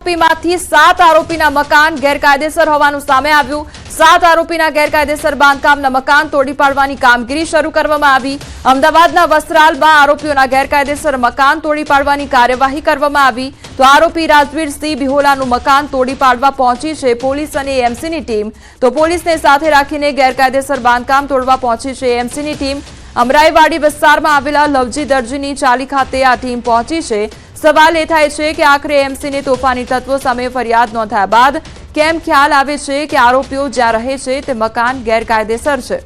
આરોપીમાંથી 7 આરોપીના મકાન ગેરકાયદેસર હોવાનું સામે આવ્યું। 7 આરોપીના ગેરકાયદેસર બાંધકામના મકાન તોડી પાડવાની કામગીરી શરૂ કરવામાં આવી। અમદાવાદના વસ્ત્રાલમાં આરોપીઓના ગેરકાયદેસર મકાન તોડી પાડવાની કાર્યવાહી કરવામાં આવી। તો આરોપી રાજવીરસિંહ બિહોલાનું મકાન તોડી પાડવા પહોંચી છે પોલીસ અને એએમસીની ટીમ। તો પોલીસને સાથે રાખીને ગેરકાયદેસર બાંધકામ તોડવા પહોંચી છે એએમસીની ટીમ। અમરાઈવાડી વિસ્તારમાં આવેલા લવજી દરજીની ચાલી ખાતે આ ટીમ પહોંચી છે। સવાલ એ થાય છે કે આખરે એએમસીને તોફાની તત્વો સામે ફરિયાદ નોંધાયા બાદ કેમ ખ્યાલ આવે છે કે આરોપીઓ જ્યાં રહે છે તે મકાન ગેરકાયદેસર છે।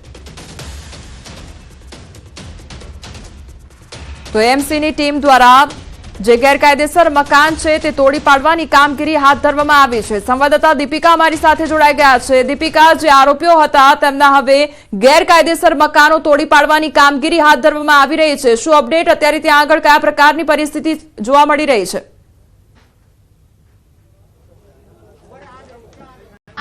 તો એએમસીની ટીમ દ્વારા જે ગેરકાયદેસર મકાન છે તે તોડી પાડવાની કામગીરી હાથ ધરવામાં આવી છે। સંવાદદાતા દીપિકા અમારી સાથે જોડાઈ ગયા છે। દીપિકા, જે આરોપીઓ હતા તેમના હવે ગેરકાયદેસર મકાનો તોડી પાડવાની કામગીરી હાથ ધરવામાં આવી રહી છે। શું અપડેટ અત્યારે ત્યાં આગળ કયા પ્રકારની પરિસ્થિતિ જોવા મળી રહી છે?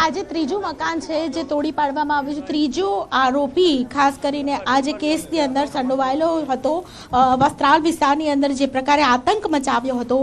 આજે ત્રીજું મકાન છે જે તોડી પાડવામાં આવ્યું છે। ત્રીજો આરોપી ખાસ કરીને આ જે કેસની અંદર સંડોવાયેલો હતો, વસ્ત્રાલ વિસ્તારની અંદર જે પ્રકારે આતંક મચાવ્યો હતો,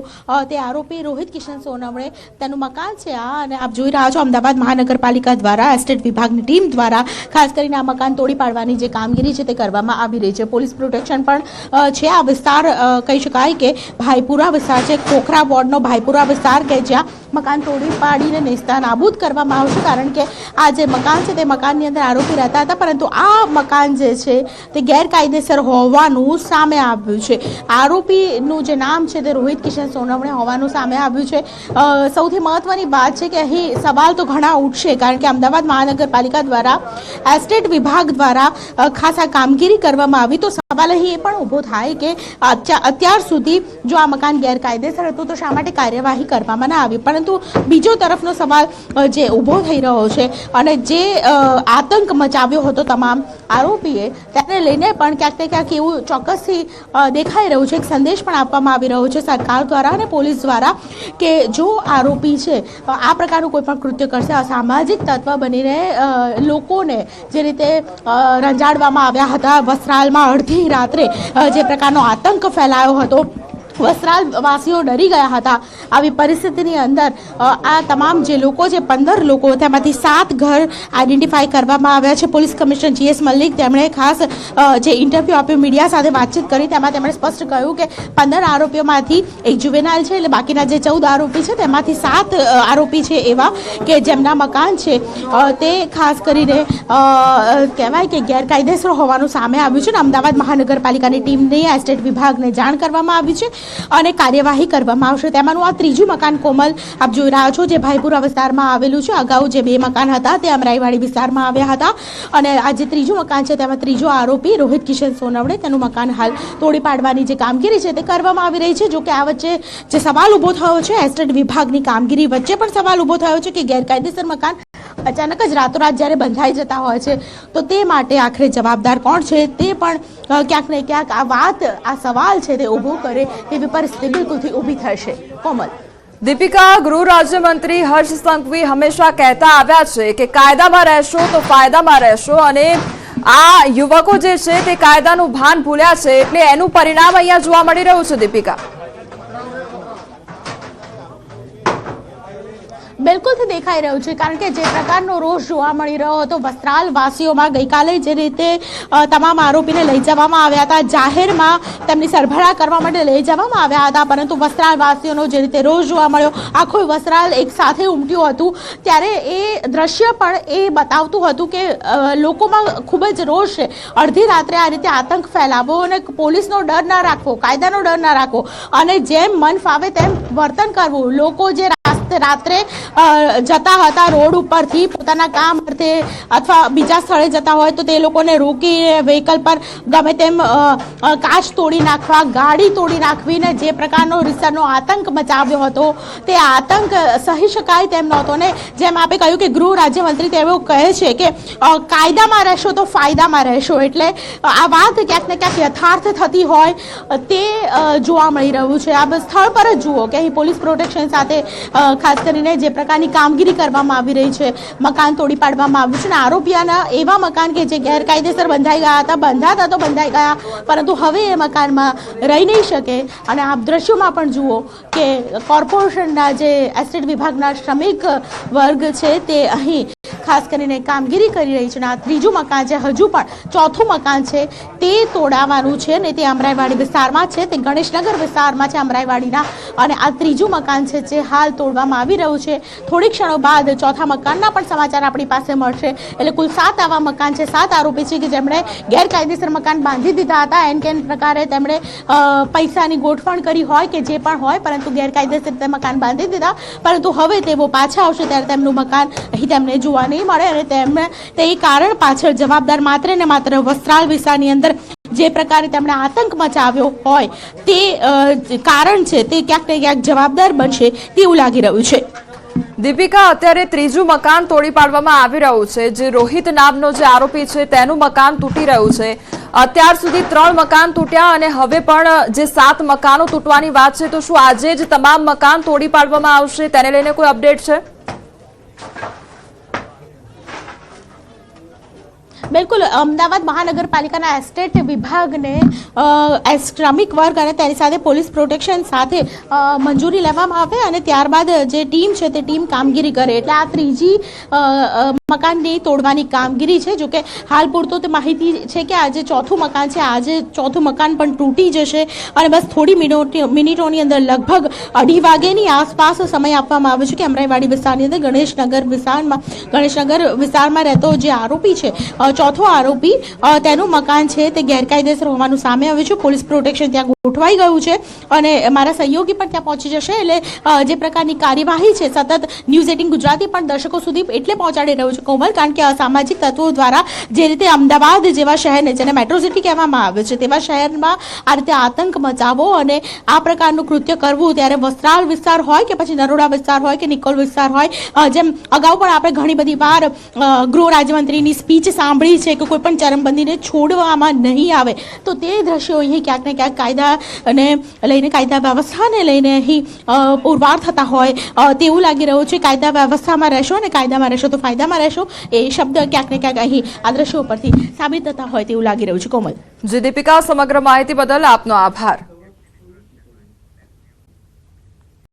તે આરોપી રોહિત કિશન સોનવણે તેનું મકાન છે આ, અને આપ જોઈ રહ્યા છો અમદાવાદ મહાનગરપાલિકા દ્વારા એસ્ટેટ વિભાગની ટીમ દ્વારા ખાસ કરીને આ મકાન તોડી પાડવાની જે કામગીરી છે તે કરવામાં આવી રહી છે। પોલીસ પ્રોટેક્શન પણ છે। આ વિસ્તાર કહી શકાય કે ભાઈપુરા વિસ્તાર છે, ખોખરા વોર્ડનો ભાઈપુરા વિસ્તાર કે જ્યાં મકાન તોડી પાડીને નેસ્તા નાબૂદ કરવામાં આવશે, કારણ કે આ જે મકાન છે તે મકાનની અંદર આરોપી રહેતા હતા, પરંતુ આ મકાન જે છે તે ગેરકાયદેસર હોવાનું સામે આવ્યું છે। આરોપીનું જે નામ છે તે રોહિત કિશન સોનવણે હોવાનું સામે આવ્યું છે। સૌથી મહત્વની વાત છે કે અહીં સવાલ તો ઘણા ઉઠશે, કારણ કે અમદાવાદ મહાનગરપાલિકા દ્વારા એસ્ટેટ વિભાગ દ્વારા ખાસ આ કામગીરી કરવામાં આવી, તો સવાલ અહીં એ પણ ઊભો થાય કે અત્યાર સુધી જો આ મકાન ગેરકાયદેસર હતું તો શા માટે કાર્યવાહી કરવામાં ના આવી। પરંતુ બીજો તરફનો સવાલ જે ઊભો થઈ રહ્યો છે અને જે આતંક મચાવ્યો હતો તમામ આરોપીએ, તેને લઈને પણ ક્યાંક ને ક્યાંક એવું ચોક્કસથી દેખાઈ રહ્યું છે, એક સંદેશ પણ આપવામાં આવી રહ્યો છે સરકાર દ્વારા અને પોલીસ દ્વારા કે જો આરોપી છે આ પ્રકારનું કોઈ પણ કૃત્ય કરશે, અસામાજિક તત્વ બનીને લોકોને જે રીતે રંજાડવામાં આવ્યા હતા વસ્ત્રાલમાં અડધી રાત્રે, જે પ્રકારનો આતંક ફેલાયો હતો, વસ્ત્રાલ વાસીઓ ડરી ગયા હતા। આવી પરિસ્થિતિની અંદર આ તમામ જે લોકો છે 15 લોકો, તેમાંથી 7 ઘર આઈડેન્ટિફાઈ કરવામાં આવ્યા છે। પોલીસ કમિશનર GS મલ્લિક તેમણે ખાસ જે ઇન્ટરવ્યૂ આપ્યું, મીડિયા સાથે વાતચીત કરી, તેમાં તેમણે સ્પષ્ટ કહ્યું કે 15 આરોપીઓમાંથી એક જુવેનાઇલ છે, એટલે બાકીના જે 14 આરોપી છે તેમાંથી 7 આરોપી છે એવા કે જેમના મકાન છે તે ખાસ કરીને કહેવાય કે ગેરકાયદેસર હોવાનું સામે આવ્યું છે। અમદાવાદ મહાનગરપાલિકાની ટીમને એસ્ટેટ વિભાગને જાણ કરવામાં આવી છે અને કાર્યવાહી કરવામાં આવશે। તેમાંનું આ ત્રીજું મકાન કોમલ આપ જોઈ રહ્યા છો, જે ભાઈપુરા વિસ્તારમાં આવેલું છે। અગાઉ જે 2 મકાન હતા તે અમરાઈવાડી વિસ્તારમાં આવ્યા હતા, અને આ જે ત્રીજું મકાન છે તેમાં ત્રીજો આરોપી રોહિત કિશન સોનવણે તેનું મકાન હાલ તોડી પાડવાની જે કામગીરી છે તે કરવામાં આવી રહી છે। જો કે આ વચ્ચે જે સવાલ ઊભો થયો છે, એસ્ટેટ વિભાગની કામગીરી વચ્ચે પણ સવાલ ઊભો થયો છે કે ગેરકાયદેસર મકાન અચાનક જ રાતોરાત જ્યારે બંધાઈ જતા હોય છે તો તે માટે આખરે જવાબદાર કોણ છે, તે પણ ક્યાંક ને ક્યાંક આ વાત, આ સવાલ છે તે ઊભો કરે એવી પરિસ્થિતિ બિલકુલથી ઊભી થશે। કોમલ। દીપિકા, ગૃહ રાજ્યમંત્રી હર્ષ સંઘવી હંમેશા કહેતા આવ્યા છે કે કાયદામાં રહેશો તો ફાયદામાં રહેશો, અને આ યુવકો જે છે તે કાયદાનું ભાન ભૂલ્યા છે, એટલે એનું પરિણામ અહીંયા જોવા મળી રહ્યું છે। દીપિકા, બિલકુલથી દેખાઈ રહ્યું છે, કારણ કે જે પ્રકારનો રોષ જોવા મળી રહ્યો હતો વસ્ત્રાલ વાસીઓમાં, ગઈકાલે જે રીતે તમામ આરોપીને લઈ જવામાં આવ્યા હતા, જાહેરમાં તેમની સરભરા કરવા માટે લઈ જવામાં આવ્યા હતા, પરંતુ વસ્ત્રાલ વાસીઓનો જે રીતે રોષ જોવા મળ્યો, આખું વસ્ત્રાલ એક સાથે ઉમટ્યું હતું, ત્યારે એ દ્રશ્ય પણ એ બતાવતું હતું કે લોકોમાં ખૂબ જ રોષ છે। અડધી રાત્રે આ રીતે આતંક ફેલાવવો અને પોલીસનો ડર ના રાખવો, કાયદાનો ડર ના રાખવો, અને જેમ મન ફાવે તેમ વર્તન કરવું, લોકો જે રાત્રે જતા હતા રોડ ઉપરથી પોતાના કામ અર્થે અથવા બીજા સ્થળે જતા હોય તો તે લોકોને રોકી વ્હીકલ પર ગમે તેમ કાચ તોડી નાખવા, ગાડી તોડી નાખવીને જે પ્રકારનો રીતસરનો આતંક મચાવ્યો હતો, તે આતંક સહી શકાય તેમ નહોતો ને। જેમ આપે કહ્યું કે ગૃહ રાજ્યમંત્રી તેઓ કહે છે કે કાયદામાં રહેશો તો ફાયદામાં રહેશો, એટલે આ વાત ક્યાંક ને ક્યાંક યથાર્થ થતી હોય તે જોવા મળી રહ્યું છે। આ સ્થળ પર જ જુઓ કે અહીં પોલીસ પ્રોટેક્શન સાથે ખાસ કરીને જે પ્રકારની કામગીરી કરવામાં આવી રહી છે, મકાન તોડી પાડવામાં આવ્યું છે અને આરોપીઓના એવા મકાન કે જે ગેરકાયદેસર બંધાઈ ગયા હતા, બંધાતા તો બંધાઈ ગયા, પરંતુ હવે એ મકાનમાં રહી નહીં શકે. અને આપ દ્રશ્યોમાં પણ જુઓ કે કોર્પોરેશનના જે એસ્ટેટ વિભાગના શ્રમિક વર્ગ છે તે અહીં ખાસ કરીને કામગીરી કરી રહી છે. અને આ ત્રીજું મકાન છે, હજુ પણ ચોથું મકાન છે તે તોડાવવાનું છે ને તે અમરાઈવાડી વિસ્તારમાં છે, તે ગણેશનગર વિસ્તારમાં છે અમરાઈવાડીના. અને આ ત્રીજું મકાન છે જે હાલ તોડવામાં આવી રહ્યું છે. થોડી ક્ષણો બાદ ચોથા મકાનના પણ સમાચાર આપણી પાસે મળશે. એટલે કુલ 7 આવા મકાન છે, 7 આરોપી છે કે જેમણે ગેરકાયદેસર મકાન બાંધી દીધા હતા. એન કેન પ્રકારે તેમણે પૈસાની ગોઠવણ કરી હોય કે જે પણ હોય, પરંતુ ગેરકાયદેસર રીતે મકાન બાંધી દીધા. પરંતુ હવે તેઓ પાછા આવશે ત્યારે તેમનું મકાન અહીં તેમને જોવા નહીં મળે. અને તેમને તે કારણ પાછળ જવાબદાર માત્ર ને માત્ર વસ્ત્રાલ વિસ્તારની અંદર જે પ્રકારે તેમણે આતંક મચાવ્યો હોય તે કારણ છે, તે ક્યાંક ને ક્યાંક જવાબદાર બનશે તેવું લાગી રહ્યું છે. દીપિકા, અત્યારે ત્રીજું મકાન તોડી પાડવામાં આવી રહ્યું છે. જે રોહિત નામનો જે આરોપી છે તેનું મકાન તૂટી રહ્યું છે. અત્યાર સુધી 3 મકાન તૂટ્યા અને હવે પણ જે 7 મકાનો તૂટવાની વાત છે, તો શું આજે જ તમામ મકાન તોડી પાડવામાં આવશે? તેને લઈને કોઈ અપડેટ છે? બિલકુલ, અમદાવાદ મહાનગરપાલિકાના એસ્ટેટ વિભાગને શ્રમિક વર્ગ અને તેની સાથે પોલીસ પ્રોટેક્શન સાથે મંજૂરી લેવામાં આવે અને ત્યારબાદ જે ટીમ છે તે ટીમ કામગીરી કરે. એટલે આ ત્રીજી મકાનની તોડવાની કામગીરી છે. જોકે હાલ પૂરતો તે માહિતી છે કે આજે ચોથું મકાન છે, આજે ચોથું મકાન પણ તૂટી જશે અને બસ થોડી મિનિટોની અંદર લગભગ 2:30 વાગ્યાની આસપાસ સમય આપવામાં આવ્યો છે કે અમરાઈવાડી વિસ્તારની અંદર ગણેશનગર વિસ્તારમાં રહેતો જે આરોપી છે, ચોથો આરોપી, તેનું મકાન છે તે ગેરકાયદેસર હોવાનું સામે આવ્યું છે. પોલીસ પ્રોટેક્શન ત્યાં ગોઠવાઈ ગયું છે અને મારા સહયોગી પણ ત્યાં પહોંચી જશે. એટલે જે પ્રકારની કાર્યવાહી છે સતત ન્યૂઝ 18 ગુજરાતી પણ દર્શકો સુધી એટલે પહોંચાડી રહ્યું છે કોમલ, કારણ કે અસામાજિક તત્વો દ્વારા જે રીતે અમદાવાદ જેવા શહેરને, જેને મેટ્રો સિટી કહેવામાં આવે છે, તેવા શહેરમાં આ રીતે આતંક મચાવવો અને આ પ્રકારનું કૃત્ય કરવું, ત્યારે વસ્ત્રાલ વિસ્તાર હોય કે પછી નરોડા વિસ્તાર હોય કે નિકોલ વિસ્તાર હોય, જેમ અગાઉ પણ આપણે ઘણી બધી વાર ગૃહ રાજ્યમંત્રીની સ્પીચ સાંભળી છે કે કોઈ પણ ચરમબંધીને છોડવામાં નહીં આવે, તો તે દ્રશ્યો અહીં ક્યાંક ને ક્યાંક કાયદાને લઈને, કાયદા વ્યવસ્થાને લઈને અહીં પુરવાર થતા હોય તેવું લાગી રહ્યું છે. કાયદા વ્યવસ્થામાં રહેશો અને કાયદામાં રહેશો તો ફાયદામાં રહેશો, એ શબ્દ ક્યાંક ને ક્યાંક અહીં આ દ્રશ્યો પરથી સાબિત થતા હોય તેવું લાગી રહ્યું છે. કોમલ. જી દીપિકા, સમગ્ર માહિતી બદલ આપનો આભાર.